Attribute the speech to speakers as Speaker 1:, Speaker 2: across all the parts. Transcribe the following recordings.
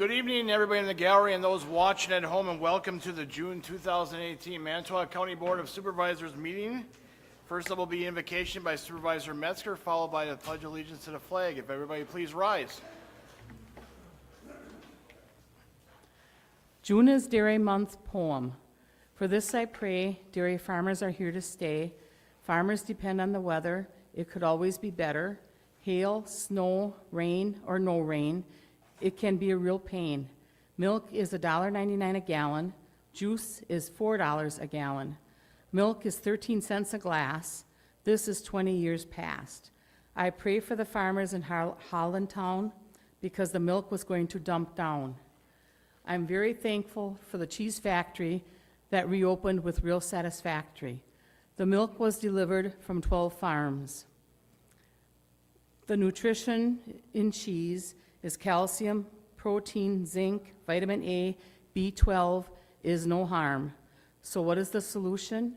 Speaker 1: Good evening, everybody in the gallery and those watching at home, and welcome to the June 2018 Manitowoc County Board of Supervisors meeting. First up will be invocation by Supervisor Metzger, followed by the Pledge of Allegiance to the flag. If everybody please rise.
Speaker 2: June is Dairy Month poem. For this I pray, dairy farmers are here to stay. Farmers depend on the weather. It could always be better. Hail, snow, rain, or no rain. It can be a real pain. Milk is $1.99 a gallon. Juice is $4 a gallon. Milk is 13 cents a glass. This is 20 years past. I pray for the farmers in Hollandtown because the milk was going to dump down. I'm very thankful for the cheese factory that reopened with real satisfactory. The milk was delivered from 12 farms. The nutrition in cheese is calcium, protein, zinc, vitamin A, B12 is no harm. So what is the solution?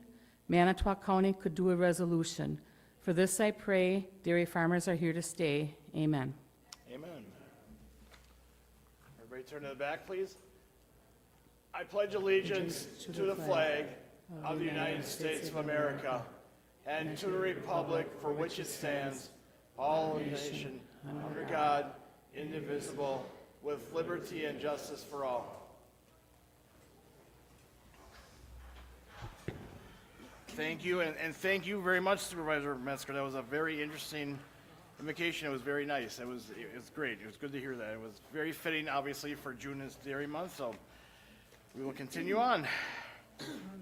Speaker 2: Manitowoc County could do a resolution. For this I pray, dairy farmers are here to stay. Amen.
Speaker 1: Amen. Everybody turn to the back, please. I pledge allegiance to the flag of the United States of America and to the republic for which it stands, all nation, under God, indivisible, with liberty and justice for all. Thank you, and thank you very much, Supervisor Metzger. That was a very interesting invocation. It was very nice. It was great. It was good to hear that. It was very fitting, obviously, for June is Dairy Month, so we will continue on.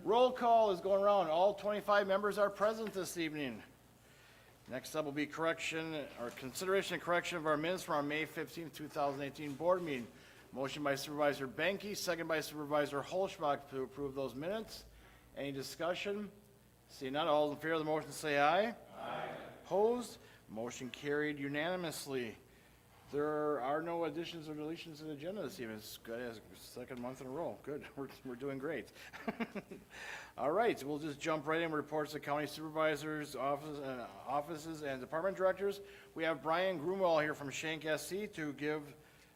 Speaker 1: Roll call is going around. All 25 members are present this evening. Next up will be correction or consideration and correction of our minutes from our May 15th, 2018 board meeting. Motion by Supervisor Benke, second by Supervisor Holschbach to approve those minutes. Any discussion? See none, all in favor of the motion say aye. Aye. Opposed? Motion carried unanimously. There are no additions or deletions to the agenda this evening. It's good as second month in a row. Good, we're doing great. All right, we'll just jump right in. Reports to county supervisors, offices, and department directors. We have Brian Grumwell here from Shank SC to give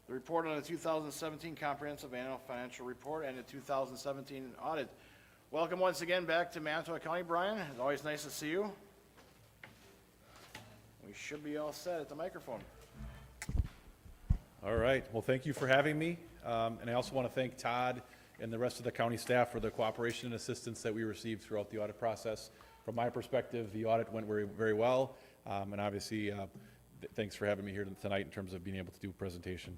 Speaker 1: the report on the 2017 Comprehensive Annual Financial Report and the 2017 audit. Welcome once again back to Manitowoc County, Brian. It's always nice to see you. We should be all set at the microphone.
Speaker 3: All right. Well, thank you for having me. And I also want to thank Todd and the rest of the county staff for the cooperation and assistance that we received throughout the audit process. From my perspective, the audit went very, very well. And obviously, thanks for having me here tonight in terms of being able to do a presentation.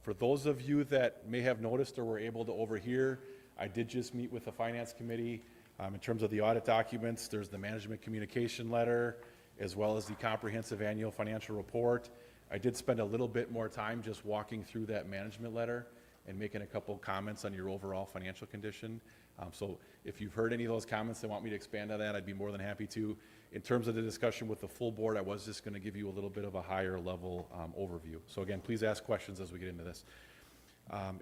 Speaker 3: For those of you that may have noticed or were able to overhear, I did just meet with the Finance Committee. In terms of the audit documents, there's the management communication letter, as well as the comprehensive annual financial report. I did spend a little bit more time just walking through that management letter and making a couple comments on your overall financial condition. So if you've heard any of those comments and want me to expand on that, I'd be more than happy to. In terms of the discussion with the full board, I was just going to give you a little bit of a higher level overview. So again, please ask questions as we get into this.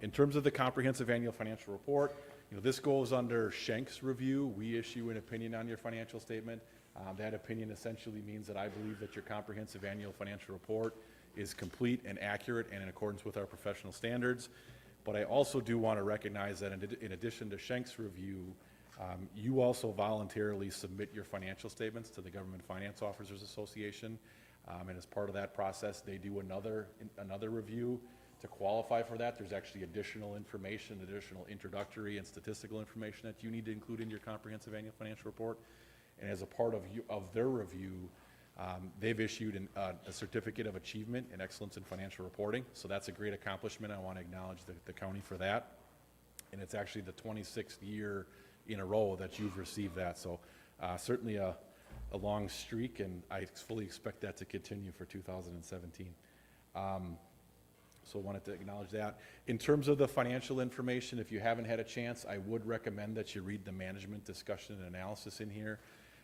Speaker 3: In terms of the comprehensive annual financial report, this goes under Schenk's review. We issue an opinion on your financial statement. That opinion essentially means that I believe that your comprehensive annual financial report is complete and accurate and in accordance with our professional standards. But I also do want to recognize that in addition to Schenk's review, you also voluntarily submit your financial statements to the Government Finance Officers Association. And as part of that process, they do another review. To qualify for that, there's actually additional information, additional introductory and statistical information that you need to include in your comprehensive annual financial report. And as a part of their review, they've issued a certificate of achievement and excellence in financial reporting. So that's a great accomplishment. I want to acknowledge the county for that. And it's actually the 26th year in a row that you've received that. So certainly a long streak, and I fully expect that to continue for 2017. So I wanted to acknowledge that. In terms of the financial information, if you haven't had a chance, I would recommend that you read the management discussion and analysis in here.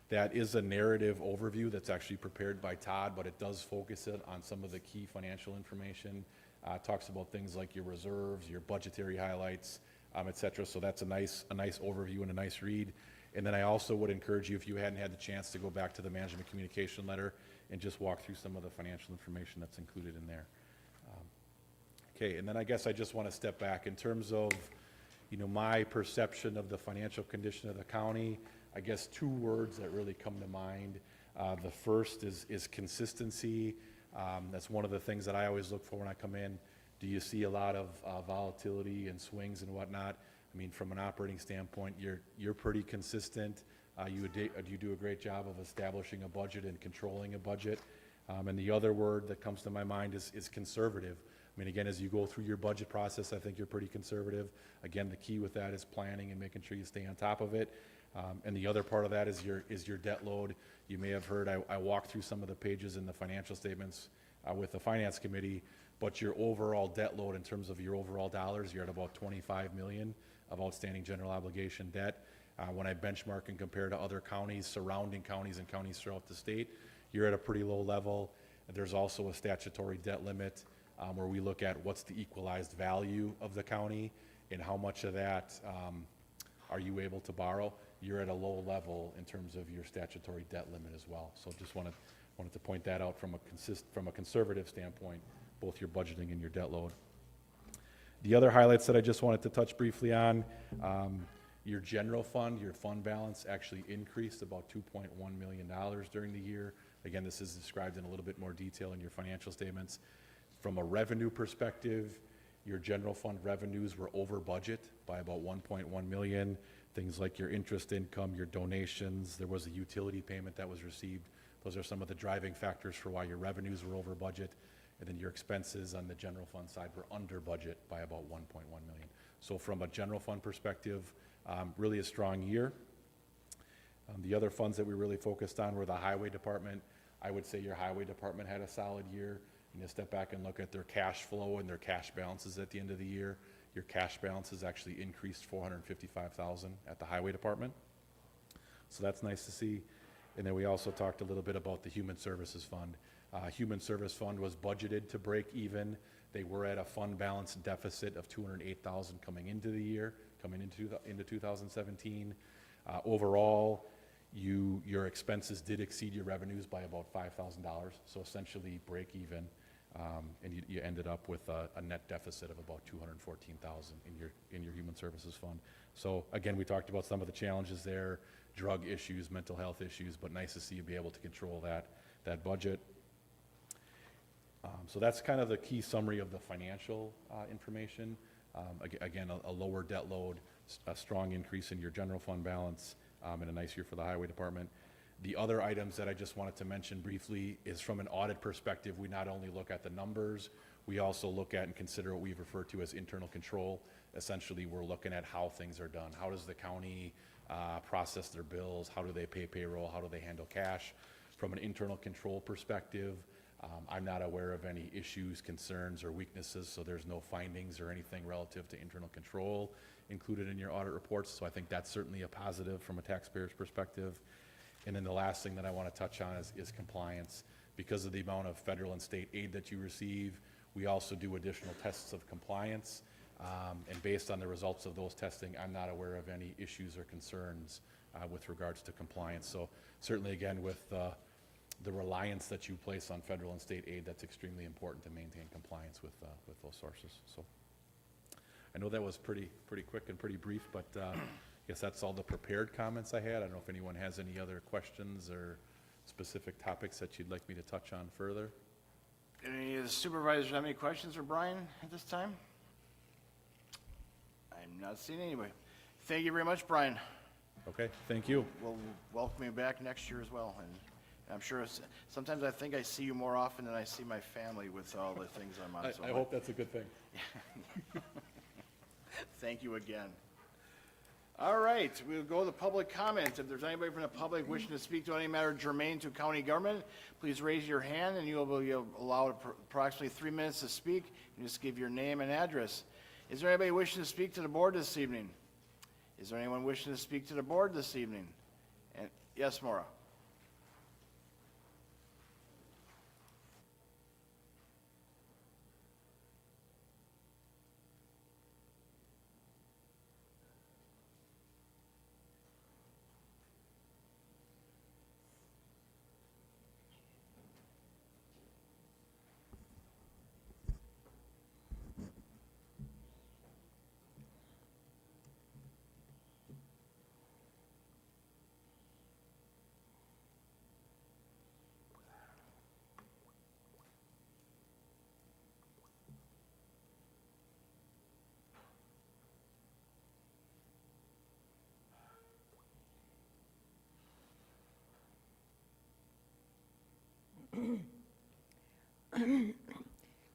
Speaker 3: That is a narrative overview that's actually prepared by Todd, but it does focus it on some of the key financial information. Talks about things like your reserves, your budgetary highlights, et cetera. So that's a nice overview and a nice read. And then I also would encourage you, if you hadn't had the chance, to go back to the management communication letter and just walk through some of the financial information that's included in there. Okay, and then I guess I just want to step back in terms of, my perception of the financial condition of the county. I guess two words that really come to mind. The first is consistency. That's one of the things that I always look for when I come in. Do you see a lot of volatility and swings and whatnot? I mean, from an operating standpoint, you're pretty consistent. You do a great job of establishing a budget and controlling a budget. And the other word that comes to my mind is conservative. I mean, again, as you go through your budget process, I think you're pretty conservative. Again, the key with that is planning and making sure you stay on top of it. And the other part of that is your debt load. You may have heard I walked through some of the pages in the financial statements with the finance committee, but your overall debt load in terms of your overall dollars, you're at about 25 million of outstanding general obligation debt. When I benchmark and compare to other counties, surrounding counties and counties throughout the state, you're at a pretty low level. There's also a statutory debt limit where we look at what's the equalized value of the county and how much of that are you able to borrow. You're at a low level in terms of your statutory debt limit as well. So just wanted to point that out from a conservative standpoint, both your budgeting and your debt load. The other highlights that I just wanted to touch briefly on, your general fund, your fund balance actually increased about $2.1 million during the year. Again, this is described in a little bit more detail in your financial statements. From a revenue perspective, your general fund revenues were over budget by about 1.1 million. Things like your interest income, your donations, there was a utility payment that was received. Those are some of the driving factors for why your revenues were over budget. And then your expenses on the general fund side were under budget by about 1.1 million. So from a general fund perspective, really a strong year. The other funds that we really focused on were the highway department. I would say your highway department had a solid year. You step back and look at their cash flow and their cash balances at the end of the year. Your cash balances actually increased $455,000 at the highway department. So that's nice to see. And then we also talked a little bit about the human services fund. Human service fund was budgeted to break even. They were at a fund balance deficit of $208,000 coming into the year, coming into 2017. Overall, your expenses did exceed your revenues by about $5,000, so essentially break even, and you ended up with a net deficit of about $214,000 in your human services fund. So again, we talked about some of the challenges there, drug issues, mental health issues, but nice to see you be able to control that budget. So that's kind of the key summary of the financial information. Again, a lower debt load, a strong increase in your general fund balance, and a nice year for the highway department. The other items that I just wanted to mention briefly is from an audit perspective, we not only look at the numbers, we also look at and consider what we refer to as internal control. Essentially, we're looking at how things are done. How does the county process their bills? How do they pay payroll? How do they handle cash? From an internal control perspective, I'm not aware of any issues, concerns, or weaknesses, so there's no findings or anything relative to internal control included in your audit reports, so I think that's certainly a positive from a taxpayer's perspective. And then the last thing that I want to touch on is compliance. Because of the amount of federal and state aid that you receive, we also do additional tests of compliance, and based on the results of those testing, I'm not aware of any issues or concerns with regards to compliance. So certainly, again, with the reliance that you place on federal and state aid, that's extremely important to maintain compliance with those sources. So I know that was pretty quick and pretty brief, but I guess that's all the prepared comments I had. I don't know if anyone has any other questions or specific topics that you'd like me to touch on further.
Speaker 1: Any of the supervisors have any questions for Brian at this time? I'm not seeing anybody. Thank you very much, Brian.
Speaker 3: Okay, thank you.
Speaker 1: We'll welcome you back next year as well. And I'm sure sometimes I think I see you more often than I see my family with all the things I'm on.
Speaker 3: I hope that's a good thing.
Speaker 1: Thank you again. All right, we'll go to public comment. If there's anybody from the public wishing to speak to any matter germane to county government, please raise your hand and you will be allowed approximately 3 minutes to speak. You just give your name and address. Is there anybody wishing to speak to the board this evening? Is there anyone wishing to speak to the board this evening? And yes, Maura.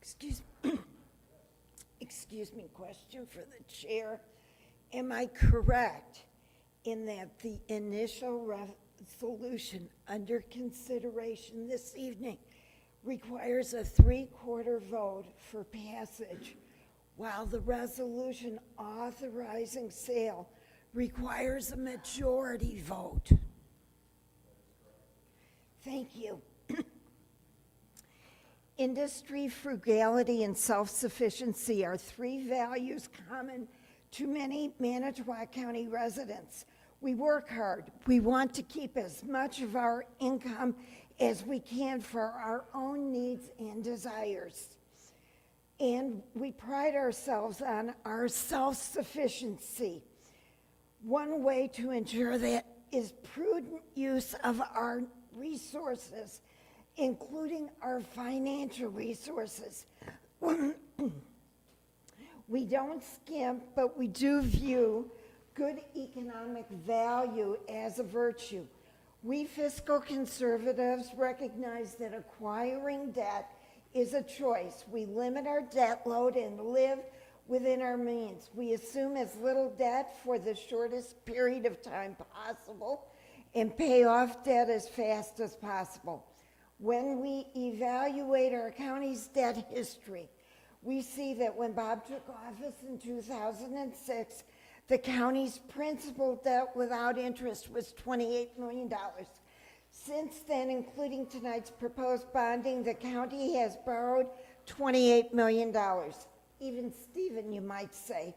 Speaker 4: Excuse, excuse me, question for the chair. Am I correct in that the initial resolution under consideration this evening requires a 3/4 vote for passage, while the resolution authorizing sale requires a majority vote? Thank you. Industry, frugality, and self-sufficiency are three values common to many Manitowoc County residents. We work hard. We want to keep as much of our income as we can for our own needs and desires. And we pride ourselves on our self-sufficiency. One way to ensure that is prudent use of our resources, including our financial resources. We don't skimp, but we do view good economic value as a virtue. We fiscal conservatives recognize that acquiring debt is a choice. We limit our debt load and live within our means. We assume as little debt for the shortest period of time possible and pay off debt as fast as possible. When we evaluate our county's debt history, we see that when Bob took office in 2006, the county's principal debt without interest was $28 million. Since then, including tonight's proposed bonding, the county has borrowed $28 million. Even Stephen, you might say.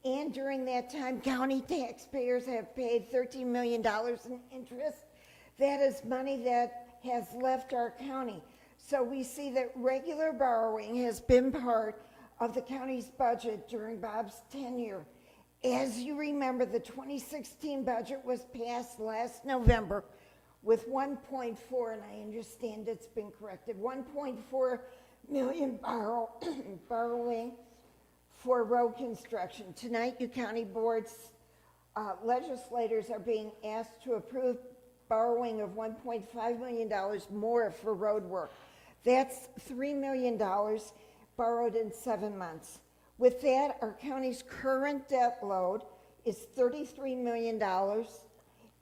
Speaker 4: And during that time, county taxpayers have paid $13 million in interest. That is money that has left our county. So we see that regular borrowing has been part of the county's budget during Bob's tenure. As you remember, the 2016 budget was passed last November with 1.4, and I understand it's been corrected, 1.4 million borrowing for road construction. Tonight, you county boards legislators are being asked to approve borrowing of $1.5 million more for road work. That's $3 million borrowed in 7 months. With that, our county's current debt load is $33 million,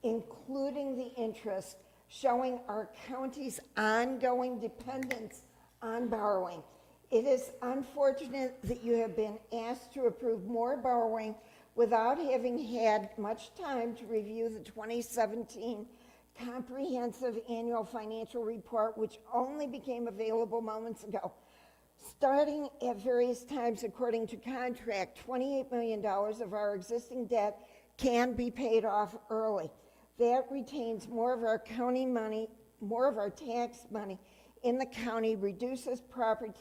Speaker 4: including the interest, showing our county's ongoing dependence on borrowing. It is unfortunate that you have been asked to approve more borrowing without having had much time to review the 2017 Comprehensive Annual Financial Report, which only became available moments ago. Starting at various times, according to contract, $28 million of our existing debt can be paid off early. That retains more of our county money, more of our tax money in the county, reduces property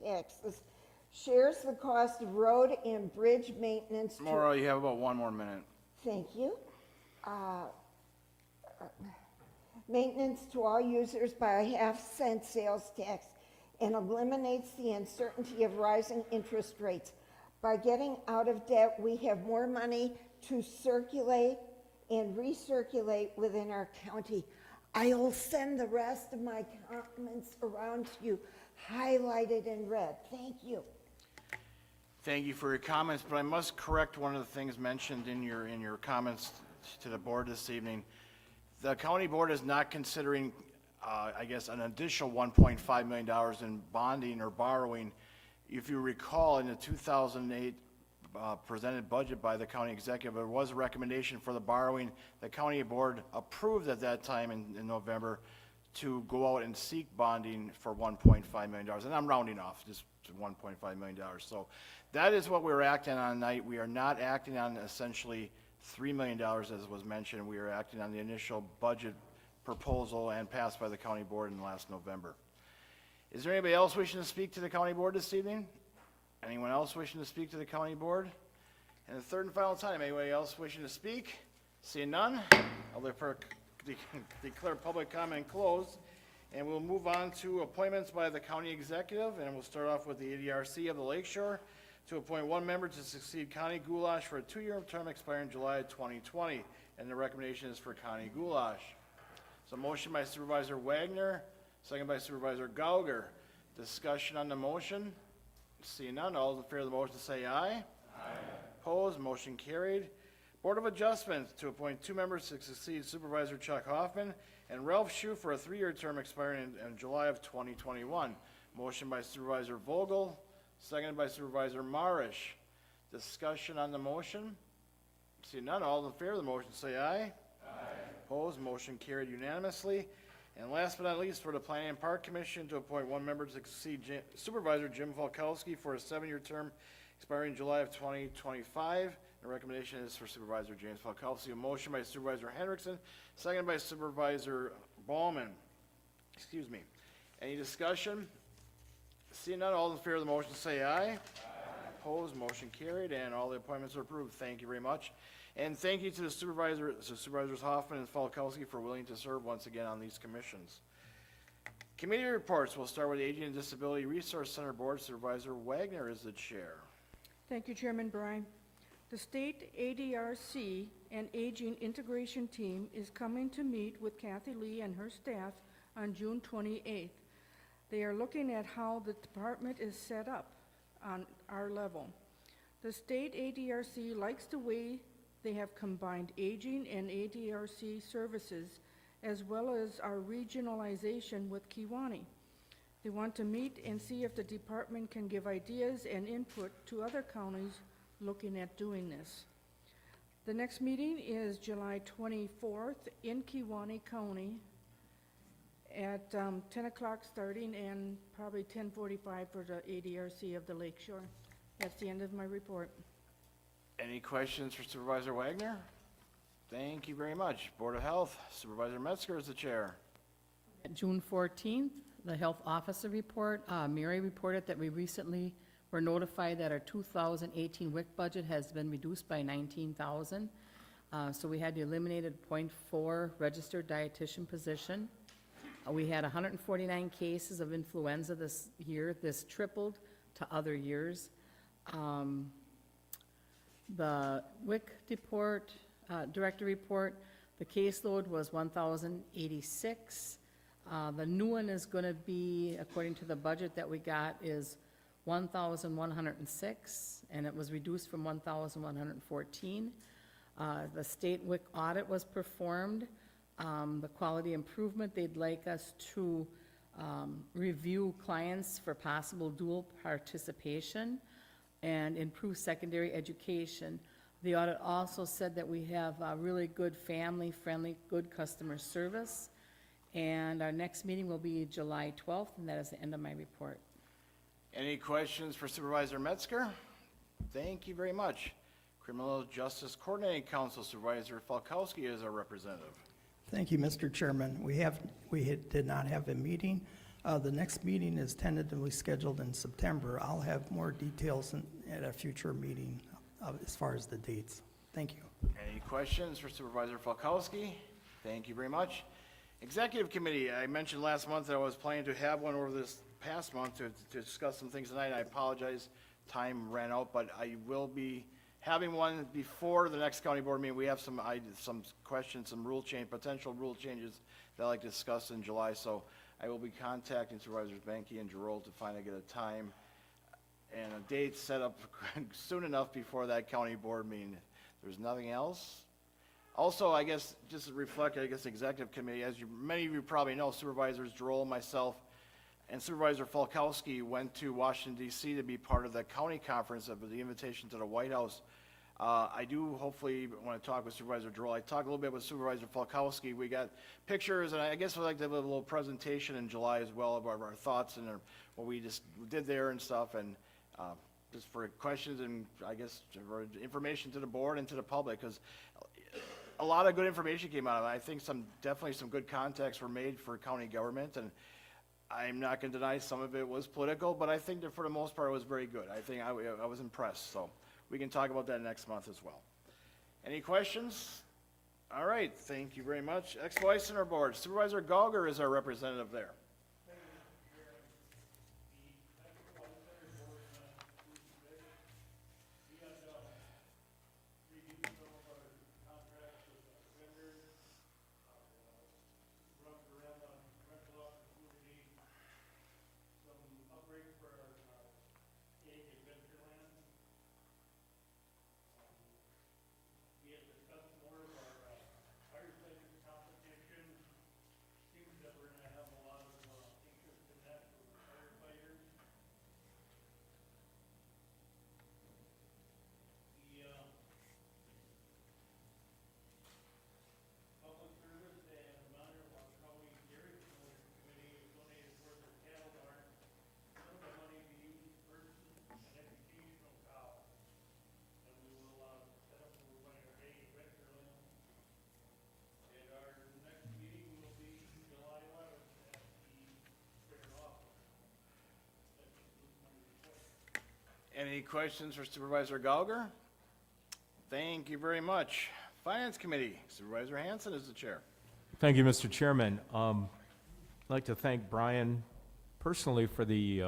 Speaker 4: taxes, shares the cost of road and bridge maintenance.
Speaker 1: Maura, you have about 1 more minute.
Speaker 4: Thank you. Maintenance to all users by a half-cent sales tax, and eliminates the uncertainty of rising interest rates. By getting out of debt, we have more money to circulate and recirculate within our county. I'll send the rest of my comments around to you, highlighted in red. Thank you.
Speaker 1: Thank you for your comments, but I must correct one of the things mentioned in your comments to the board this evening. The county board is not considering, I guess, an additional $1.5 million in bonding or borrowing. If you recall, in the 2008 presented budget by the county executive, there was a recommendation for the borrowing. The county board approved at that time in November to go out and seek bonding for $1.5 million. And I'm rounding off, just to $1.5 million. So that is what we're acting on tonight. We are not acting on essentially $3 million, as was mentioned. We are acting on the initial budget proposal and passed by the county board in last November. Is there anybody else wishing to speak to the county board this evening? Anyone else wishing to speak to the county board? And the third and final time, anybody else wishing to speak? Seeing none, I'll declare public comment closed, and we'll move on to appointments by the county executive, and we'll start off with the ADRC of the Lakeshore to appoint 1 member to succeed Connie Goulash for a 2-year term expiring July 2020, and the recommendation is for Connie Goulash. So motion by Supervisor Wagner, second by Supervisor Gauger, Discussion on the motion? Seeing none, all those in favor of the motion say aye. Opposed, motion carried. Board of Adjustments to appoint 2 members to succeed Supervisor Chuck Hoffman and Ralph Shu for a 3-year term expiring in July of 2021. Motion by Supervisor Vogel, seconded by Supervisor Marish. Discussion on the motion? Seeing none, all in favor of the motion say aye. Opposed, motion carried unanimously. And last but not least, for the Planning and Park Commission to appoint 1 member to succeed Supervisor Jim Falkowski for a 7-year term expiring in July of 2025. The recommendation is for Supervisor James Falkowski. A motion by Supervisor Hendrickson, seconded by Supervisor Ballman. Excuse me. Any discussion? Seeing none, all in favor of the motion say aye. Opposed, motion carried, and all the appointments are approved. Thank you very much. And thank you to the Supervisors Hoffman and Falkowski for willing to serve once again on these commissions. Committee reports, we'll start with the Aging and Disability Resource Center Board. Supervisor Wagner is the chair.
Speaker 5: Thank you, Chairman Bryan. The state ADRC and Aging Integration Team is coming to meet with Kathy Lee and her staff on June 28th. They are looking at how the department is set up on our level. The state ADRC likes the way they have combined aging and ADRC services, as well as our regionalization with Kiwanee. They want to meet and see if the department can give ideas and input to other counties looking at doing this. The next meeting is July 24th in Kiwanee County at 10 o'clock starting and probably 10:45 for the ADRC of the Lake Shore. That's the end of my report.
Speaker 1: Any questions for Supervisor Wagner? Thank you very much. Board of Health, Supervisor Metzger is the chair.
Speaker 2: June 14th, the health officer report, Mary reported that we recently were notified that our 2018 WIC budget has been reduced by $19,000. So we had to eliminate a .4 registered dietitian position. We had 149 cases of influenza this year. This tripled to other years. The WIC report, director report, the caseload was 1,086. The new one is going to be, according to the budget that we got, is 1,106, and it was reduced from 1,114. The state WIC audit was performed. The quality improvement, they'd like us to review clients for possible dual participation and improve secondary education. The audit also said that we have really good family-friendly, good customer service. And our next meeting will be July 12th, and that is the end of my report.
Speaker 1: Any questions for Supervisor Metzger? Thank you very much. Criminal Justice Coordinating Council, Supervisor Falkowski is our representative.
Speaker 6: Thank you, Mr. Chairman. We did not have a meeting. The next meeting is tentatively scheduled in September. I'll have more details at a future meeting as far as the dates. Thank you.
Speaker 1: Any questions for Supervisor Falkowski? Thank you very much. Executive Committee, I mentioned last month that I was planning to have one over this past month to discuss some things tonight. I apologize, time ran out, but I will be having one before the next county board meeting. We have some questions, some potential rule changes that I'd like to discuss in July, so I will be contacting Supervisors Banky and Girold to finally get a time and a date set up soon enough before that county board meeting. There's nothing else. Also, I guess, just to reflect, Executive Committee, as many of you probably know, Supervisors Girold, myself, and Supervisor Falkowski went to Washington, D.C. to be part of the county conference of the invitation to the White House. I do hopefully want to talk with Supervisor Girold. I talked a little bit with Supervisor Falkowski. We got pictures, and I guess we'd like to have a little presentation in July as well about our thoughts and what we just did there and stuff, and just for questions and I guess for information to the board and to the public, because a lot of good information came out of it. I think definitely some good contacts were made for county government, and I'm not going to deny some of it was political, but I think that for the most part it was very good. I think I was impressed, so we can talk about that next month as well. Any questions? All right, thank you very much. Ex-Vice Center Board, Supervisor Gauger is our representative there. Any questions for Supervisor Gauger? Thank you very much. Finance Committee, Supervisor Hanson is the chair.
Speaker 7: Thank you, Mr. Chairman. I'd like to thank Brian personally for the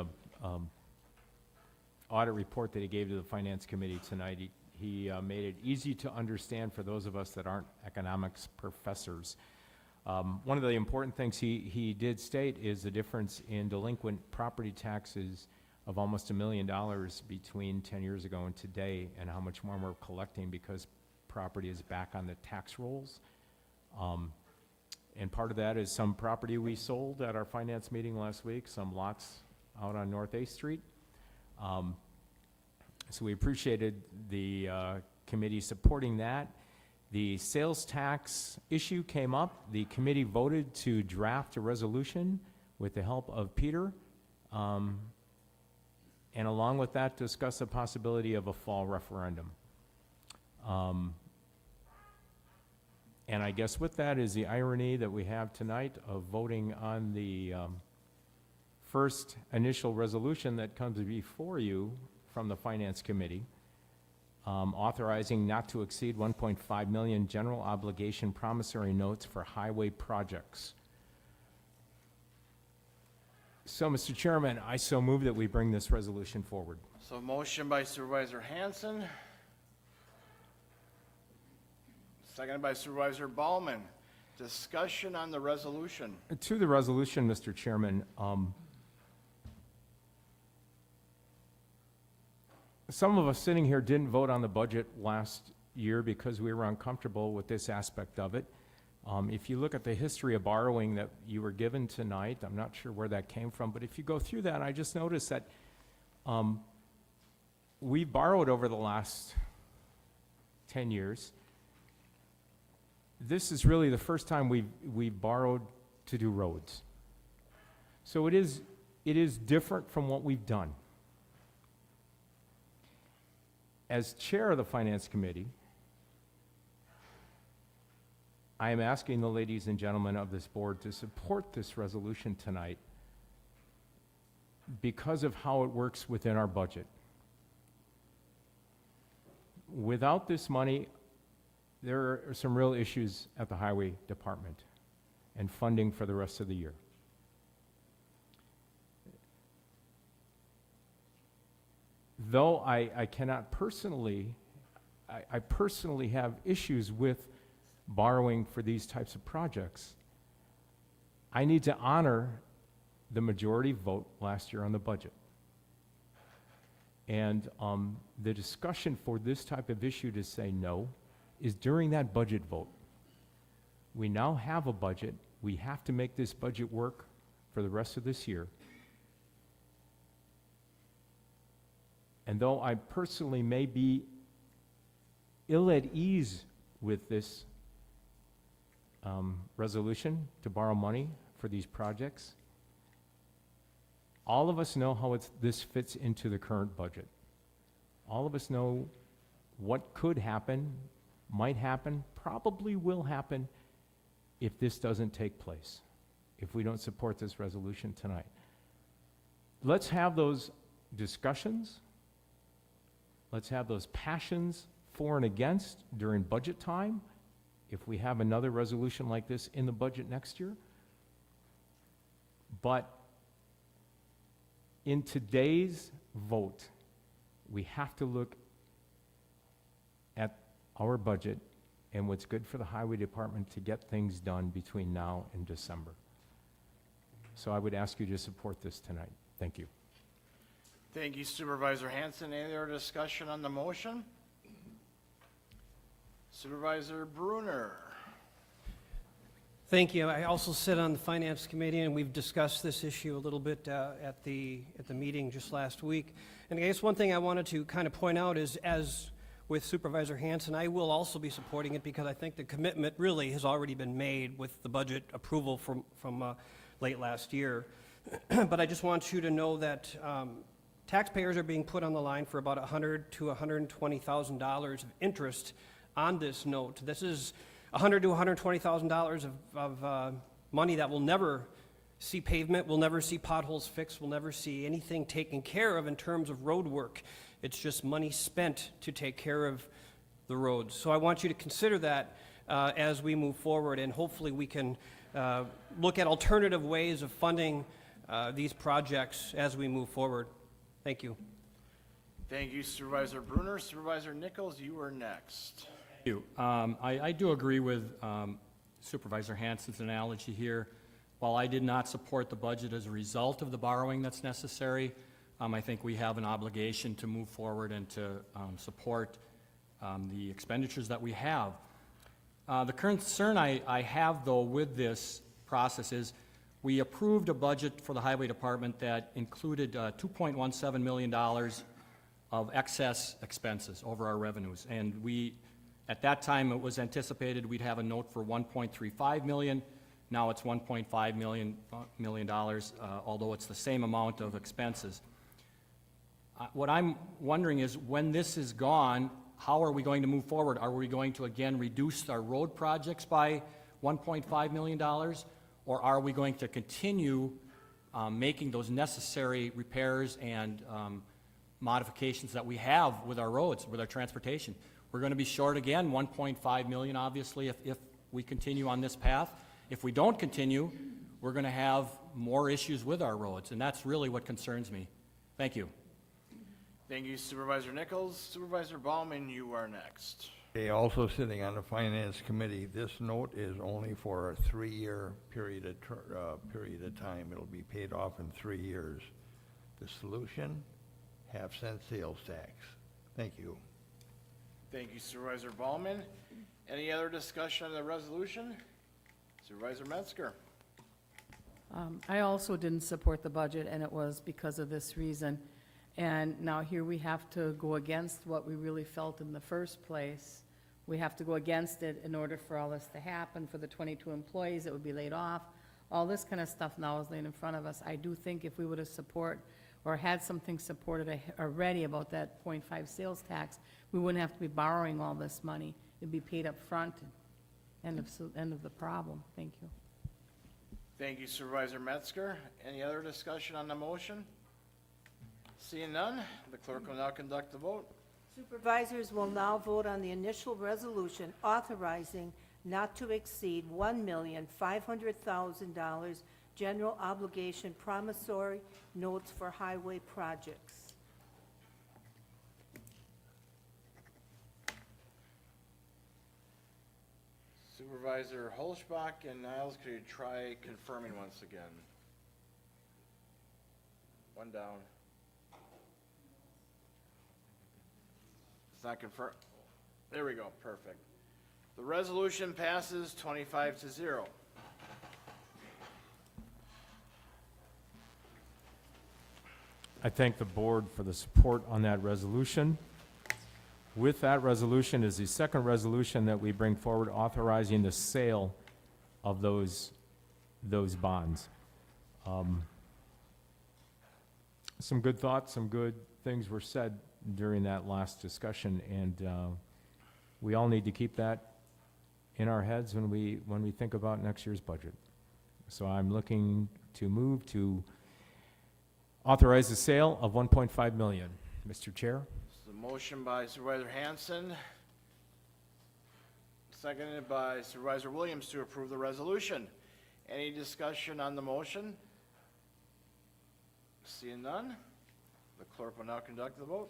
Speaker 7: audit report that he gave to the Finance Committee tonight. He made it easy to understand for those of us that aren't economics professors. One of the important things he did state is the difference in delinquent property taxes of almost $1 million between 10 years ago and today, and how much more we're collecting because property is back on the tax rolls. And part of that is some property we sold at our finance meeting last week, some lots out on North 8th Street. So we appreciated the committee supporting that. The sales tax issue came up. The committee voted to draft a resolution with the help of Peter. And along with that, discuss the possibility of a fall referendum. And I guess with that is the irony that we have tonight of voting on the first initial resolution that comes before you from the Finance Committee, authorizing not to exceed 1.5 million general obligation promissory notes for highway projects. So, Mr. Chairman, I so move that we bring this resolution forward.
Speaker 1: So motion by Supervisor Hanson. Seconded by Supervisor Ballman. Discussion on the resolution.
Speaker 7: To the resolution, Mr. Chairman, some of us sitting here didn't vote on the budget last year because we were uncomfortable with this aspect of it. If you look at the history of borrowing that you were given tonight, I'm not sure where that came from, but if you go through that, I just noticed that we borrowed over the last 10 years. This is really the first time we've borrowed to do roads. So it is different from what we've done. As chair of the Finance Committee, I am asking the ladies and gentlemen of this board to support this resolution tonight because of how it works within our budget. Without this money, there are some real issues at the Highway Department and funding for the rest of the year. Though I cannot personally, I personally have issues with borrowing for these types of projects, I need to honor the majority vote last year on the budget. And the discussion for this type of issue to say no is during that budget vote. We now have a budget. We have to make this budget work for the rest of this year. And though I personally may be ill at ease with this resolution to borrow money for these projects, all of us know how this fits into the current budget. All of us know what could happen, might happen, probably will happen if this doesn't take place, if we don't support this resolution tonight. Let's have those discussions. Let's have those passions for and against during budget time, if we have another resolution like this in the budget next year. But in today's vote, we have to look at our budget and what's good for the Highway Department to get things done between now and December. So I would ask you to support this tonight. Thank you.
Speaker 1: Thank you, Supervisor Hanson. Any other discussion on the motion? Supervisor Bruner.
Speaker 8: Thank you. I also sit on the Finance Committee, and we've discussed this issue a little bit at the meeting just last week. And I guess one thing I wanted to kind of point out is, as with Supervisor Hanson, I will also be supporting it because I think the commitment really has already been made with the budget approval from late last year. But I just want you to know that taxpayers are being put on the line for about $100,000 to $120,000 of interest on this note. This is $100,000 to $120,000 of money that will never see pavement, will never see potholes fixed, will never see anything taken care of in terms of road work. It's just money spent to take care of the roads. So I want you to consider that as we move forward, and hopefully we can look at alternative ways of funding these projects as we move forward. Thank you.
Speaker 1: Thank you, Supervisor Bruner. Supervisor Nichols, you are next.
Speaker 9: Thank you. I do agree with Supervisor Hansen's analogy here. While I did not support the budget as a result of the borrowing that's necessary, I think we have an obligation to move forward and to support the expenditures that we have. The concern I have, though, with this process is we approved a budget for the Highway Department that included $2.17 million of excess expenses over our revenues. And at that time, it was anticipated we'd have a note for $1.35 million. Now it's $1.5 million, although it's the same amount of expenses. What I'm wondering is, when this is gone, how are we going to move forward? Are we going to again reduce our road projects by $1.5 million? Or are we going to continue making those necessary repairs and modifications that we have with our roads, with our transportation? We're going to be short again, $1.5 million, obviously, if we continue on this path. If we don't continue, we're going to have more issues with our roads, and that's really what concerns me. Thank you.
Speaker 1: Thank you, Supervisor Nichols. Supervisor Baumann, you are next.
Speaker 10: Okay, also sitting on the Finance Committee, this note is only for a 3-year period of time. It'll be paid off in 3 years. The solution, half-cent sales tax. Thank you.
Speaker 1: Thank you, Supervisor Baumann. Any other discussion on the resolution? Supervisor Metzger.
Speaker 2: I also didn't support the budget, and it was because of this reason. And now here we have to go against what we really felt in the first place. We have to go against it in order for all this to happen, for the 22 employees that would be laid off. All this kind of stuff now is laying in front of us. I do think if we would have had something supported already about that 0.5 sales tax, we wouldn't have to be borrowing all this money. It'd be paid up front. End of the problem. Thank you.
Speaker 1: Thank you, Supervisor Metzger. Any other discussion on the motion? Seeing none, the clerk will now conduct the vote.
Speaker 11: Supervisors will now vote on the initial resolution authorizing not to exceed $1,500,000 general obligation promissory notes for highway projects.
Speaker 1: Supervisor Holzbach and Niles, could you try confirming once again? One down. It's not confirmed. There we go, perfect. The resolution passes 25-0.
Speaker 7: I thank the board for the support on that resolution. With that resolution is the second resolution that we bring forward authorizing the sale of those bonds. Some good thoughts, some good things were said during that last discussion, and we all need to keep that in our heads when we think about next year's budget. So I'm looking to move to authorize the sale of $1.5 million. Mr. Chair?
Speaker 1: The motion by Supervisor Hansen, seconded by Supervisor Williams to approve the resolution. Any discussion on the motion? Seeing none, the clerk will now conduct the vote.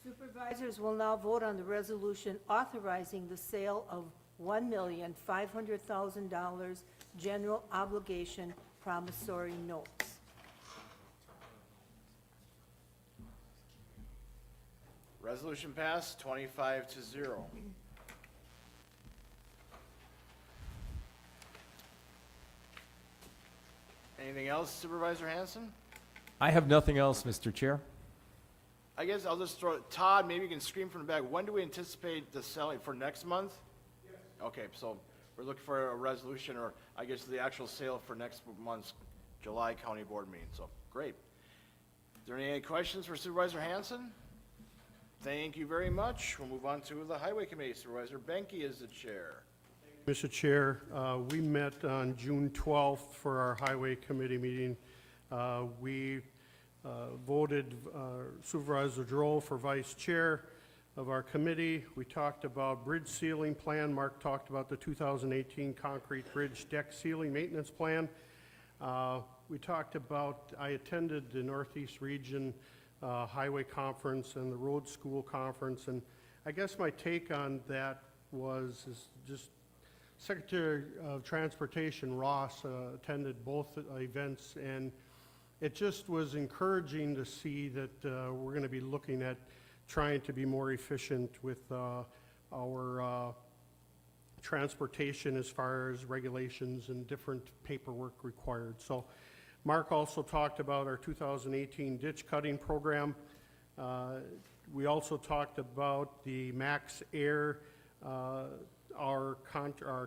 Speaker 11: Supervisors will now vote on the resolution authorizing the sale of $1,500,000 general obligation promissory notes.
Speaker 1: Resolution passed 25-0. Anything else, Supervisor Hansen?
Speaker 7: I have nothing else, Mr. Chair.
Speaker 1: I guess I'll just throw, Todd, maybe you can scream from the back. When do we anticipate the selling, for next month? Yes. Okay, so we're looking for a resolution, or I guess the actual sale for next month's July County Board meeting, so great. Is there any questions for Supervisor Hansen? Thank you very much. We'll move on to the Highway Committee. Supervisor Benke is the chair.
Speaker 12: Mr. Chair, we met on June 12th for our Highway Committee meeting. We voted Supervisor Droll for vice chair of our committee. We talked about bridge sealing plan. Mark talked about the 2018 concrete bridge deck sealing maintenance plan. We talked about, I attended the Northeast Region Highway Conference and the Road School Conference, and I guess my take on that is just Secretary of Transportation Ross attended both events, and it just was encouraging to see that we're going to be looking at trying to be more efficient with our transportation as far as regulations and different paperwork required. So Mark also talked about our 2018 ditch cutting program. We also talked about the Max Air, our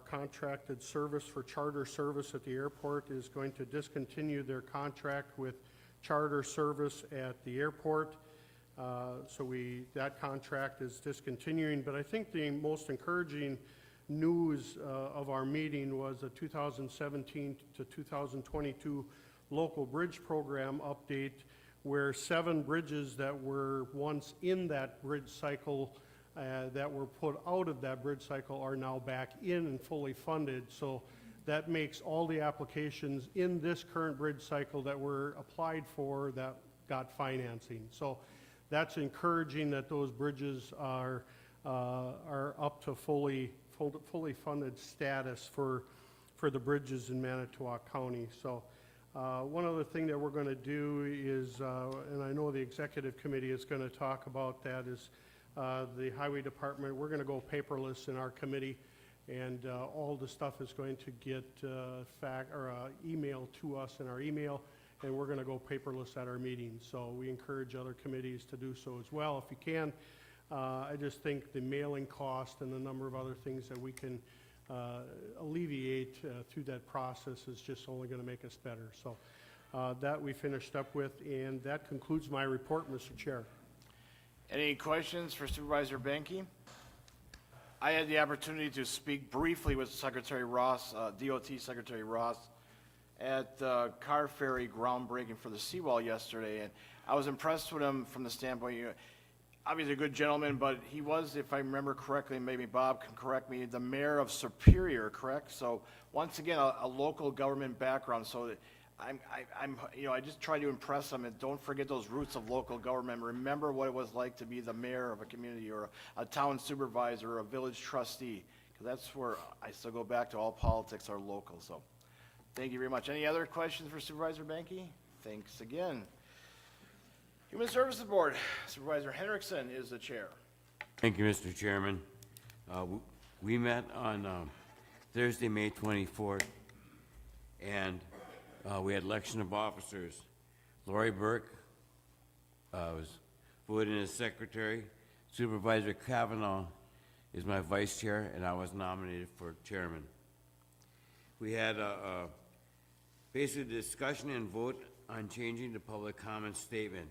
Speaker 12: contracted service for charter service at the airport is going to discontinue their contract with charter service at the airport. So that contract is discontinuing, but I think the most encouraging news of our meeting was a 2017 to 2022 local bridge program update, where 7 bridges that were once in that bridge cycle that were put out of that bridge cycle are now back in and fully funded. So that makes all the applications in this current bridge cycle that were applied for that got financing. So that's encouraging that those bridges are up to fully funded status for the bridges in Manitowoc County. So one other thing that we're going to do is, and I know the executive committee is going to talk about that, is the highway department. We're going to go paperless in our committee, and all the stuff is going to get emailed to us in our email, and we're going to go paperless at our meetings. So we encourage other committees to do so as well if you can. I just think the mailing cost and the number of other things that we can alleviate through that process is just only going to make us better. So that we finished up with, and that concludes my report, Mr. Chair.
Speaker 1: Any questions for Supervisor Benke? I had the opportunity to speak briefly with Secretary Ross, DOT Secretary Ross, at the car ferry groundbreaking for the seawall yesterday, and I was impressed with him from the standpoint, obviously a good gentleman, but he was, if I remember correctly, maybe Bob can correct me, the mayor of Superior, correct? So once again, a local government background. So I just try to impress them, and don't forget those roots of local government. Remember what it was like to be the mayor of a community, or a town supervisor, or a village trustee, because that's where I still go back to. All politics are local. So thank you very much. Any other questions for Supervisor Benke? Thanks again. Human Services Board, Supervisor Henriksen is the chair.
Speaker 13: Thank you, Mr. Chairman. We met on Thursday, May 24th, and we had election of officers. Lori Burke was voted in as secretary. Supervisor Kavanaugh is my vice chair, and I was nominated for chairman. We had basically discussion and vote on changing the public comment statement.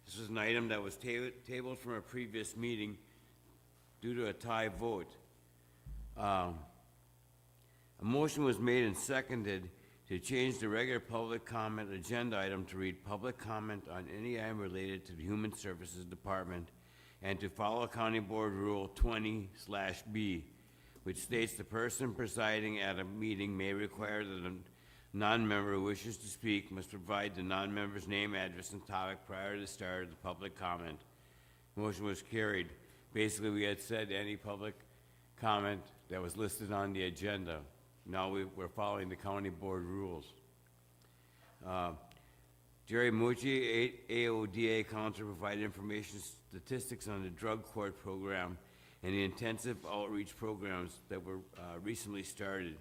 Speaker 13: This was an item that was tabled from a previous meeting due to a tie vote. A motion was made and seconded to change the regular public comment agenda item to read public comment on any item related to the Human Services Department, and to follow County Board Rule 20/B, which states the person presiding at a meeting may require that a non-member who wishes to speak must provide the non-member's name, address, and topic prior to the start of the public comment. Motion was carried. Basically, we had said any public comment that was listed on the agenda. Now we're following the county board rules. Jerry Mucci, AODA counselor, provided information statistics on the drug court program and the intensive outreach programs that were recently started.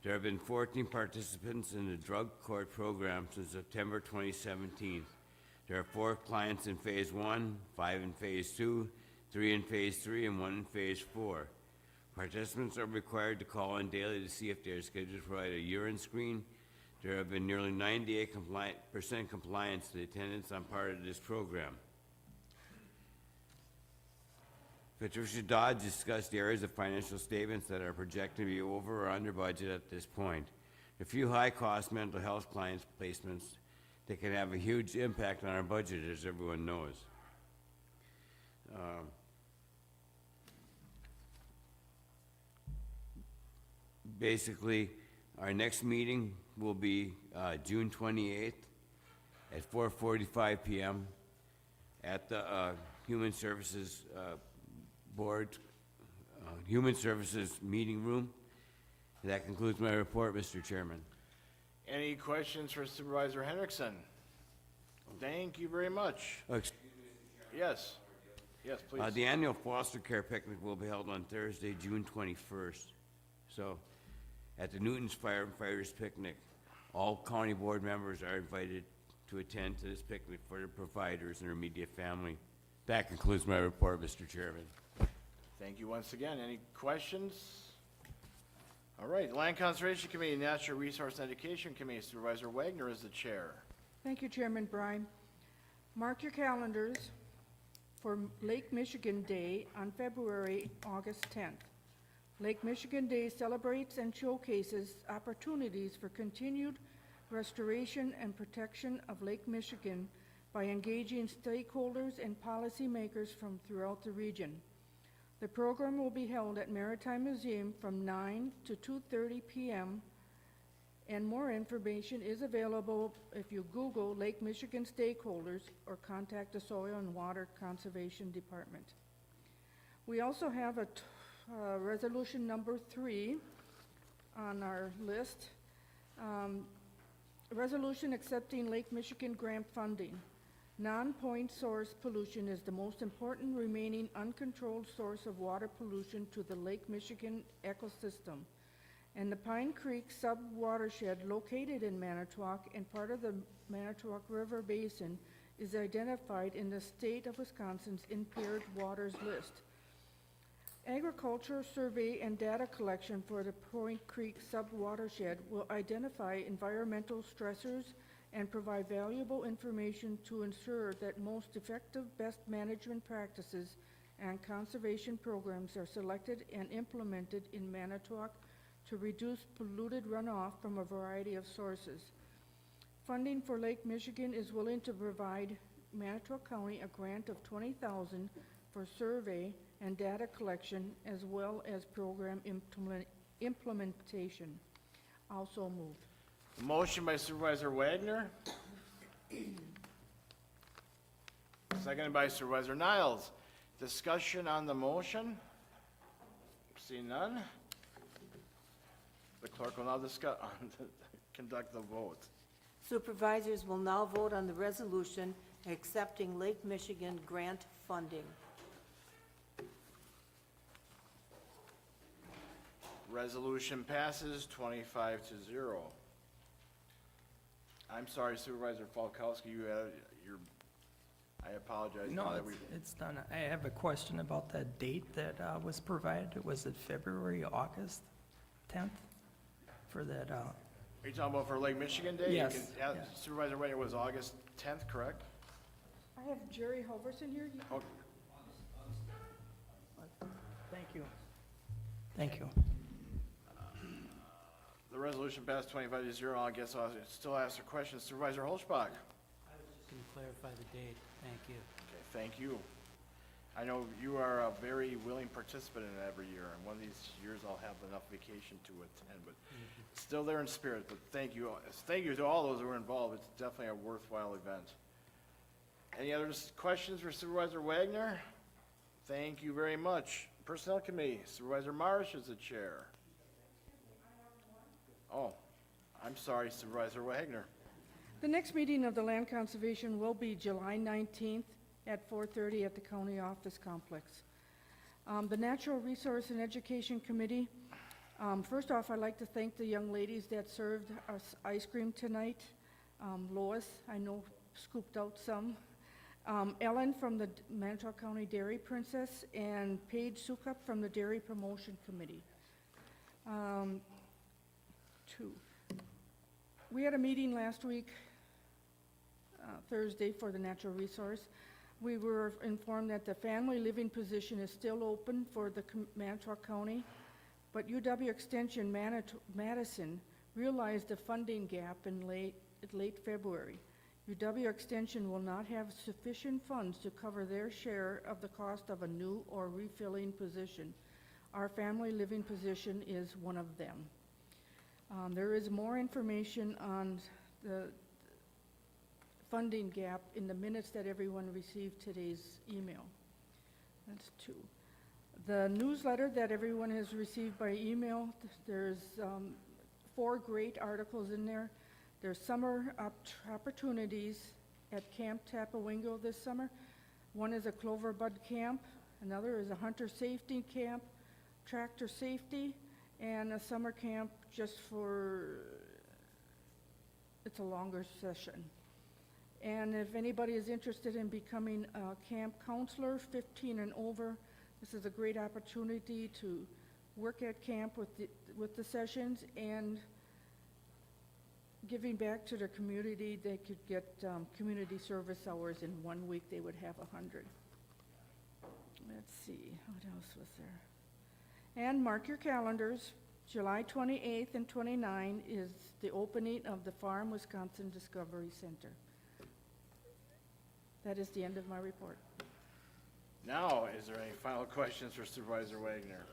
Speaker 13: There have been 14 participants in the drug court program since September 2017. There are 4 clients in phase 1, 5 in phase 2, 3 in phase 3, and 1 in phase 4. Participants are required to call in daily to see if they are scheduled to provide a urine screen. There have been nearly 98% compliance to the attendance on part of this program. Patricia Dodge discussed the areas of financial statements that are projected to be over or under budget at this point. A few high-cost mental health clients placements that can have a huge impact on our budget, as everyone knows. Basically, our next meeting will be June 28th at 4:45 PM at the Human Services Board, Human Services Meeting Room. That concludes my report, Mr. Chairman.
Speaker 1: Any questions for Supervisor Henriksen? Thank you very much. Yes. Yes, please.
Speaker 13: The annual foster care picnic will be held on Thursday, June 21st. So, at the Newton's Firefighters Picnic, all county board members are invited to attend to this picnic for their providers and their immediate family. That concludes my report, Mr. Chairman.
Speaker 1: Thank you once again. Any questions? All right, Land Conservation Committee, Natural Resource and Education Committee, Supervisor Wagner is the chair.
Speaker 5: Thank you, Chairman Bryan. Mark your calendars for Lake Michigan Day on August 10th. Lake Michigan Day celebrates and showcases opportunities for continued restoration and protection of Lake Michigan by engaging stakeholders and policymakers from throughout the region. The program will be held at Maritime Museum from 9 to 2:30 p.m., and more information is available if you Google Lake Michigan stakeholders or contact the Soil and Water Conservation Department. We also have a resolution number 3 on our list. A resolution accepting Lake Michigan grant funding. Non-point source pollution is the most important remaining uncontrolled source of water pollution to the Lake Michigan ecosystem. And the Pine Creek sub-watershed located in Manitowoc and part of the Manitowoc River Basin is identified in the state of Wisconsin's impaired waters list. Agriculture survey and data collection for the Point Creek sub-watershed will identify environmental stressors and provide valuable information to ensure that most effective best management practices and conservation programs are selected and implemented in Manitowoc to reduce polluted runoff from a variety of sources. Funding for Lake Michigan is willing to provide Manitowoc County a grant of $20,000 for survey and data collection as well as program implementation. Also moved.
Speaker 1: Motion by Supervisor Wagner. Seconded by Supervisor Niles. Discussion on the motion? Seeing none? The clerk will now conduct the vote.
Speaker 11: Supervisors will now vote on the resolution accepting Lake Michigan grant funding.
Speaker 1: Resolution passes 25-0. I'm sorry, Supervisor Falkowski, you had I apologize.
Speaker 6: No,
Speaker 1: now that
Speaker 6: it's done. I have a question about that date that was provided. Was it February, August 10th for that?
Speaker 1: Are you talking about for Lake Michigan Day?
Speaker 6: Yes,
Speaker 1: You can-
Speaker 6: yes.
Speaker 1: Supervisor Wagner was August 10th, correct?
Speaker 5: I have Jerry Hoverson here.
Speaker 1: Oh,
Speaker 6: Thank you. Thank you.
Speaker 1: the resolution passed 25-0. I guess I'll still ask a question. Supervisor Holzbach?
Speaker 14: Can you clarify the date? Thank you.
Speaker 1: Okay, thank you. I know you are a very willing participant in it every year, and one of these years I'll have enough vacation to attend, but still there in spirit. But thank you. Thank you to all those who were involved. It's definitely a worthwhile event. Any other questions for Supervisor Wagner? Thank you very much. Personnel Committee, Supervisor Marsh is the chair. Oh, I'm sorry, Supervisor Wagner.
Speaker 5: The next meeting of the Land Conservation will be July 19th at 4:30 at the County Office Complex. The Natural Resource and Education Committee, first off, I'd like to thank the young ladies that served us ice cream tonight. Lois, I know, scooped out some. Ellen from the Manitowoc County Dairy Princess, and Paige Sukup from the Dairy Promotion Committee. We had a meeting last week, Thursday, for the natural resource. We were informed that the family living position is still open for the Manitowoc County, but UW Extension Madison realized the funding gap in late February. UW Extension will not have sufficient funds to cover their share of the cost of a new or refilling position. Our family living position is one of them. There is more information on the funding gap in the minutes that everyone received today's email. That's 2. The newsletter that everyone has received by email, there's 4 great articles in there. There's summer opportunities at Camp Tapawingo this summer. One is a clover bud camp, another is a hunter safety camp, tractor safety, and a summer camp just for, it's a longer session. And if anybody is interested in becoming a camp counselor, 15 and over, this is a great opportunity to work at camp with the sessions and giving back to their community. They could get community service hours. In 1 week, they would have 100. Let's see, what else was there? And mark your calendars. July 28th and 29th is the opening of the Farm Wisconsin Discovery Center. That is the end of my report.
Speaker 1: Now, is there any final questions for Supervisor Wagner?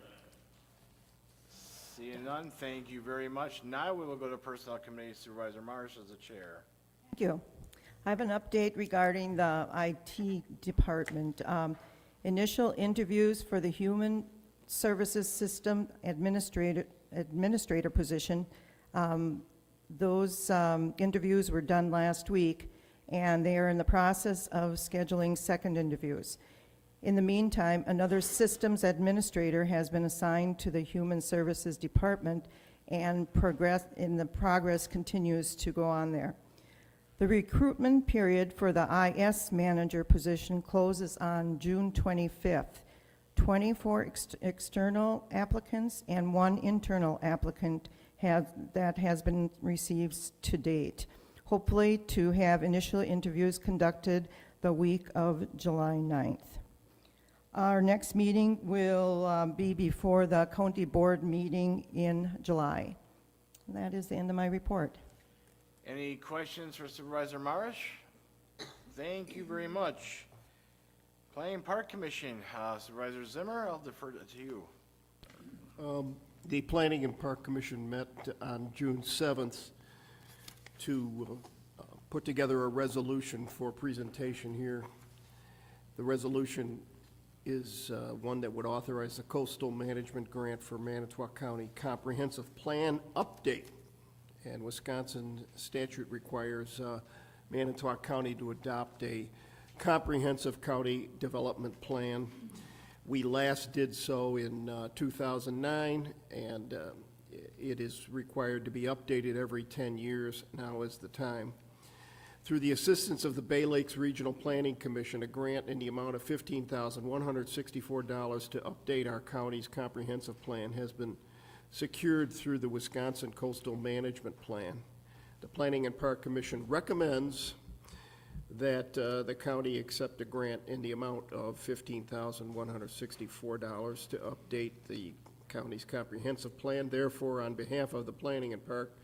Speaker 1: Seeing none, thank you very much. Now we will go to Personnel Committee. Supervisor Marsh as the chair.
Speaker 15: Thank you. I have an update regarding the IT department. Initial interviews for the Human Services System Administrator position, those interviews were done last week, and they are in the process of scheduling second interviews. In the meantime, another systems administrator has been assigned to the Human Services Department, and progress continues to go on there. The recruitment period for the IS manager position closes on June 25th. 24 external applicants and 1 internal applicant that has been received to date. Hopefully to have initial interviews conducted the week of July 9th. Our next meeting will be before the county board meeting in July. That is the end of my report.
Speaker 1: Any questions for Supervisor Marish? Thank you very much. Planning Park Commission, Supervisor Zimmer, I'll defer to you.
Speaker 12: The Planning and Park Commission met on June 7th to put together a resolution for presentation here. The resolution is one that would authorize a coastal management grant for Manitowoc County Comprehensive Plan update. And Wisconsin statute requires Manitowoc County to adopt a comprehensive county development plan. We last did so in 2009, and it is required to be updated every 10 years. Now is the time. Through the assistance of the Bay Lakes Regional Planning Commission, a grant in the amount of $15,164 to update our county's comprehensive plan has been secured through the Wisconsin Coastal Management Plan. The Planning and Park Commission recommends that the county accept a grant in the amount of $15,164 to update the county's comprehensive plan. Therefore, on behalf of the Planning and Park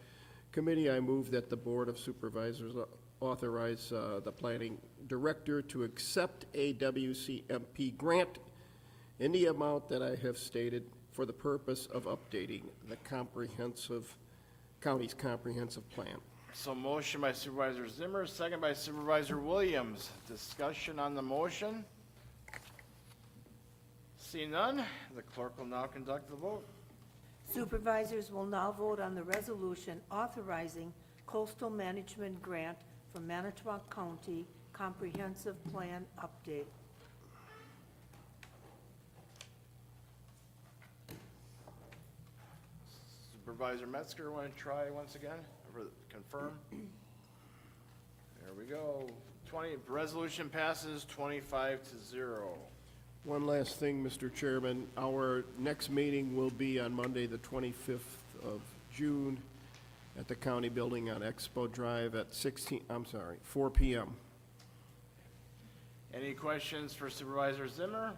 Speaker 12: Committee, I move that the Board of Supervisors authorize the Planning Director to accept a WCMP grant in the amount that I have stated for the purpose of updating the county's comprehensive plan.
Speaker 1: So motion by Supervisor Zimmer, second by Supervisor Williams. Discussion on the motion? Seeing none, the clerk will now conduct the vote.
Speaker 11: Supervisors will now vote on the resolution authorizing coastal management grant for Manitowoc County Comprehensive Plan update.
Speaker 1: Supervisor Metzger, want to try once again, or confirm? There we go. Resolution passes 25-0.
Speaker 12: One last thing, Mr. Chairman. Our next meeting will be on Monday, the 25th of June at the county building on Expo Drive at 4 p.m.
Speaker 1: Any questions for Supervisor Zimmer?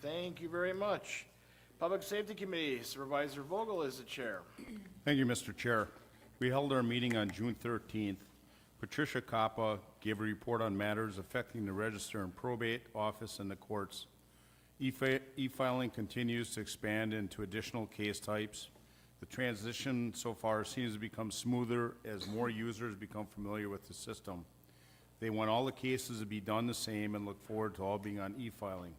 Speaker 1: Thank you very much. Public Safety Committee, Supervisor Vogel is the chair.
Speaker 16: Thank you, Mr. Chair. We held our meeting on June 13th, Patricia Coppa gave a report on matters affecting the Register and Probate Office and the courts. E-filing continues to expand into additional case types. The transition so far seems to become smoother as more users become familiar with the system. They want all the cases to be done the same and look forward to all being on e-filing.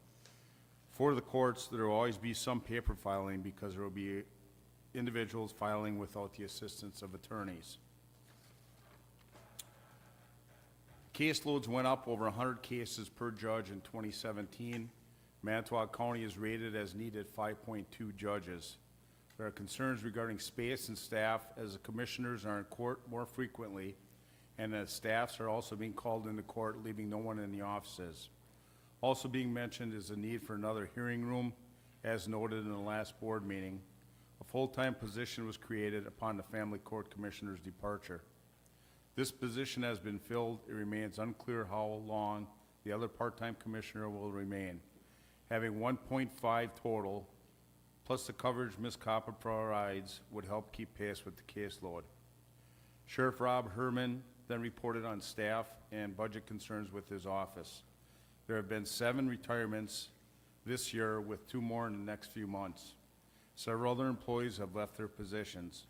Speaker 16: For the courts, there will always be some paper filing because there will be individuals filing without the assistance of attorneys. Caseloads went up over 100 cases per judge in 2017. Manitowoc County is rated as needed 5.2 judges. There are concerns regarding space and staff as the commissioners are in court more frequently and as staffs are also being called into court, leaving no one in the offices. Also being mentioned is the need for another hearing room, as noted in the last board meeting. A full-time position was created upon the Family Court Commissioner's departure. This position has been filled. It remains unclear how long the other part-time commissioner will remain. Having 1.5 total, plus the coverage Ms. Coppa provides, would help keep pace with the caseload. Sheriff Rob Herman then reported on staff and budget concerns with his office. There have been 7 retirements this year, with 2 more in the next few months. Several other employees have left their positions.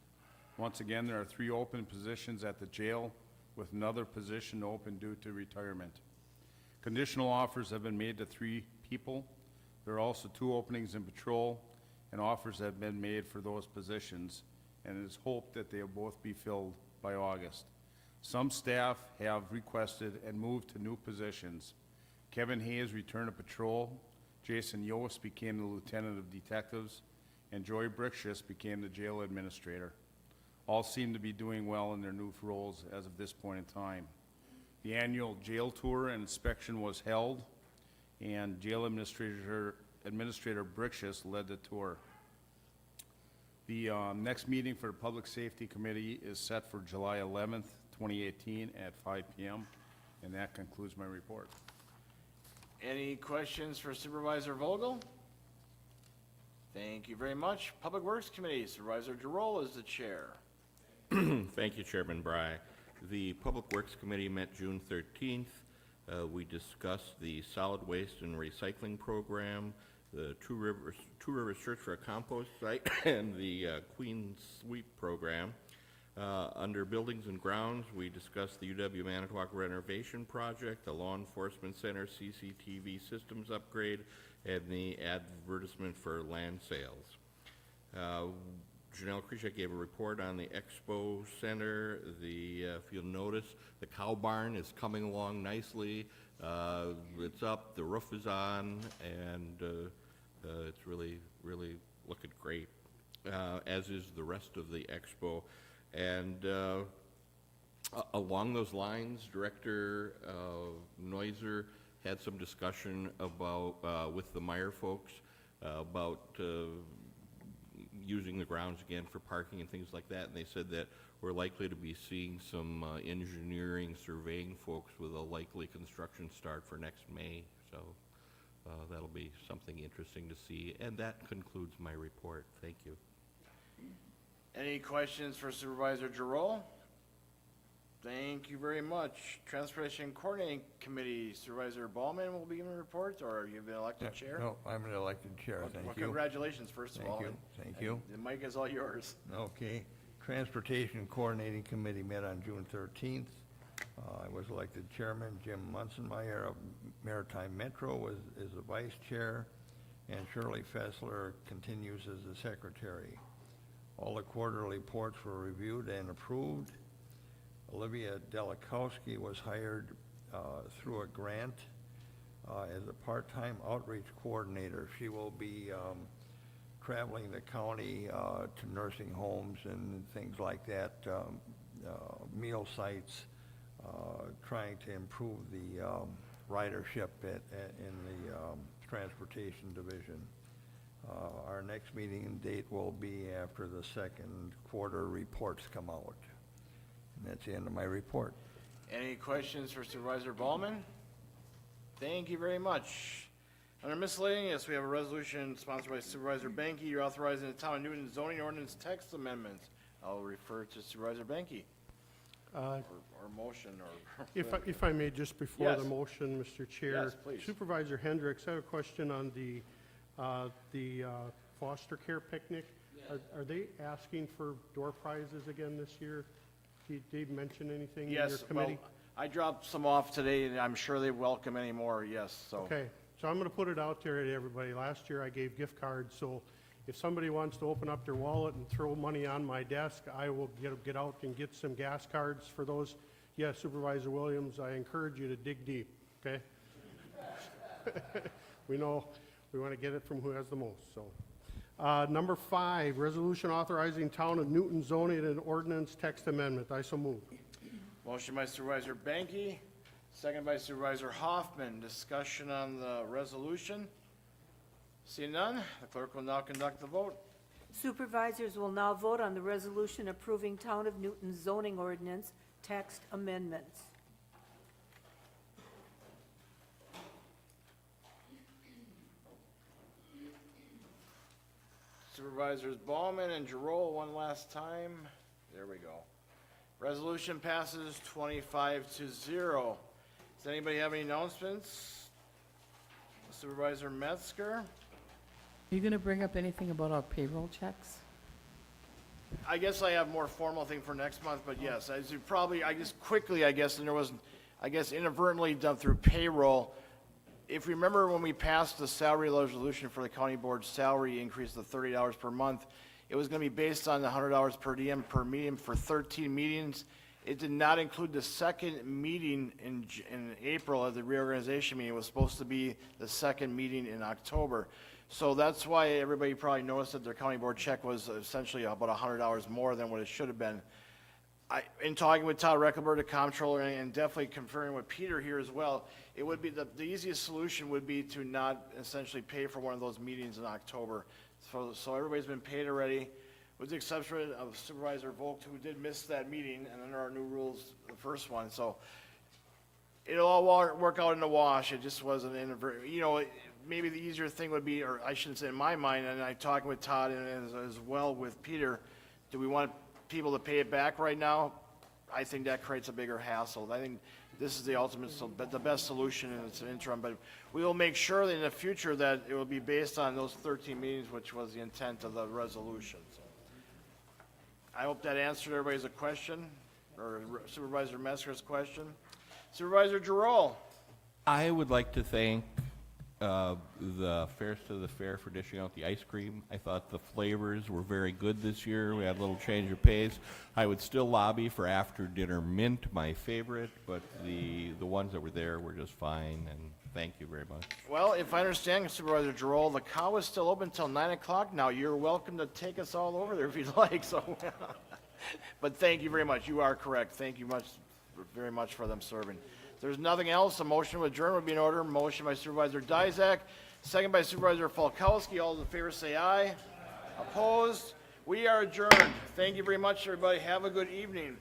Speaker 16: Once again, there are 3 open positions at the jail, with another position open due to retirement. Conditional offers have been made to 3 people. There are also 2 openings in patrol, and offers have been made for those positions, and it is hoped that they will both be filled by August. Some staff have requested and moved to new positions. Kevin Hayes returned to patrol, Jason Yost became the lieutenant of detectives, and Joy Brixius became the jail administrator. All seem to be doing well in their new roles as of this point in time. The annual jail tour and inspection was held, and jail Administrator Brixius led the tour. The next meeting for the Public Safety Committee is set for July 11th, 2018 at 5 p.m., and that concludes my report.
Speaker 1: Any questions for Supervisor Vogel? Thank you very much. Public Works Committee, Supervisor Giroux is the chair.
Speaker 17: Thank you, Chairman Bry. The Public Works Committee met June 13th. We discussed the solid waste and recycling program, the Two Rivers Search for a Compost Site, and the Queen Sweep program. Under Buildings and Grounds, we discussed the UW Manitowoc renovation project, the Law Enforcement Center CCTV systems upgrade, and the advertisement for land sales. Janelle Krishak gave a report on the Expo Center. If you'll notice, the cow barn is coming along nicely. It's up, the roof is on, and it's really, really looking great, as is the rest of the Expo. And along those lines, Director Neuser had some discussion about, with the Meyer folks, about using the grounds again for parking and things like that, and they said that we're likely to be seeing some engineering surveying folks with a likely construction start for next May, so that'll be something interesting to see. And that concludes my report. Thank you.
Speaker 1: Any questions for Supervisor Giroux? Thank you very much. Transportation Coordinating Committee, Supervisor Ballman will be giving a report, or are you been elected chair?
Speaker 10: No, I'm an elected chair, thank
Speaker 1: Well,
Speaker 10: you.
Speaker 1: congratulations, first of all.
Speaker 10: Thank you.
Speaker 1: The mic is all yours.
Speaker 10: Okay. Transportation Coordinating Committee met on June 13th. I was elected chairman. Jim Munzenmeyer of Maritime Metro is the vice chair, and Shirley Fessler continues as the secretary. All the quarterly reports were reviewed and approved. Olivia Delikowski was hired through a grant as a part-time outreach coordinator. She will be traveling the county to nursing homes and things like that, meal sites, trying to improve the ridership in the transportation division. Our next meeting date will be after the second quarter reports come out. And that's the end of my report.
Speaker 1: Any questions for Supervisor Ballman? Thank you very much. Under miscellaneous, we have a resolution sponsored by Supervisor Banky. You're authorizing the Town of Newton zoning ordinance text amendment. I'll refer to Supervisor Banky. or motion or.
Speaker 12: If I may, just before the
Speaker 1: Yes.
Speaker 12: motion, Mr. Chair.
Speaker 1: Yes, please.
Speaker 12: Supervisor Hendricks, I have a question on the foster care picnic. Are they asking for door prizes again this year? Did Dave mention anything in your
Speaker 1: Yes,
Speaker 12: committee?
Speaker 1: well, I dropped some off today, and I'm sure they welcome any more, yes, so.
Speaker 12: Okay, so I'm gonna put it out there to everybody. Last year I gave gift cards, so if somebody wants to open up their wallet and throw money on my desk, I will get out and get some gas cards for those. Yes, Supervisor Williams, I encourage you to dig deep, okay? We know, we wanna get it from who has the most, so. Number 5, resolution authorizing Town of Newton zoning and ordinance text amendment. I so move.
Speaker 1: Motion by Supervisor Banky, second by Supervisor Hoffman. Discussion on the resolution. Seeing none, the clerk will now conduct the vote.
Speaker 11: Supervisors will now vote on the resolution approving Town of Newton zoning ordinance text amendments.
Speaker 1: Supervisors Ballman and Giroux, one last time. There we go. Resolution passes 25-0. Does anybody have any announcements? Supervisor Metzger?
Speaker 2: Are you going to bring up anything about our payroll checks?
Speaker 1: I guess I have more formal thing for next month, but yes, as you probably, I just quickly, I guess, and there was, I guess inadvertently done through payroll. If you remember when we passed the salary resolution for the county board salary increase to $30 per month, it was gonna be based on the $100 per diem per meeting for 13 meetings. It did not include the second meeting in April of the reorganization meeting. It was supposed to be the second meeting in October. So that's why everybody probably noticed that their county board check was essentially about $100 more than what it should have been. In talking with Todd Reckelberg, the comptroller, and definitely conferring with Peter here as well, it would be, the easiest solution would be to not essentially pay for one of those meetings in October. So everybody's been paid already, with the exception of Supervisor Volk, who did miss that meeting, and under our new rules, the first one, so it'll all work out in the wash. It just wasn't maybe the easier thing would be, or I shouldn't say in my mind, and I talked with Todd and as well with Peter, do we want people to pay it back right now? I think that creates a bigger hassle. I think this is the ultimate, the best solution, and it's an interim, but we will make sure that in the future that it will be based on those 13 meetings, which was the intent of the resolution. So I hope that answered everybody's question, or Supervisor Metzger's question. Supervisor Giroux.
Speaker 17: I would like to thank the Fairs to the Fair for dishing out the ice cream. I thought the flavors were very good this year. We had a little change of pace. I would still lobby for after dinner mint, my favorite, but the ones that were there were just fine, and thank you very much.
Speaker 1: Well, if I understand, Supervisor Giroux, the cow is still open until 9 o'clock now. You're welcome to take us all over there if you'd like, so. But thank you very much. You are correct. Thank you very much for them serving. If there's nothing else, a motion to adjourn would be in order. Motion by Supervisor Dizak, second by Supervisor Falkowski. All those in favor say aye. Opposed? We are adjourned. Thank you very much, everybody. Have a good evening.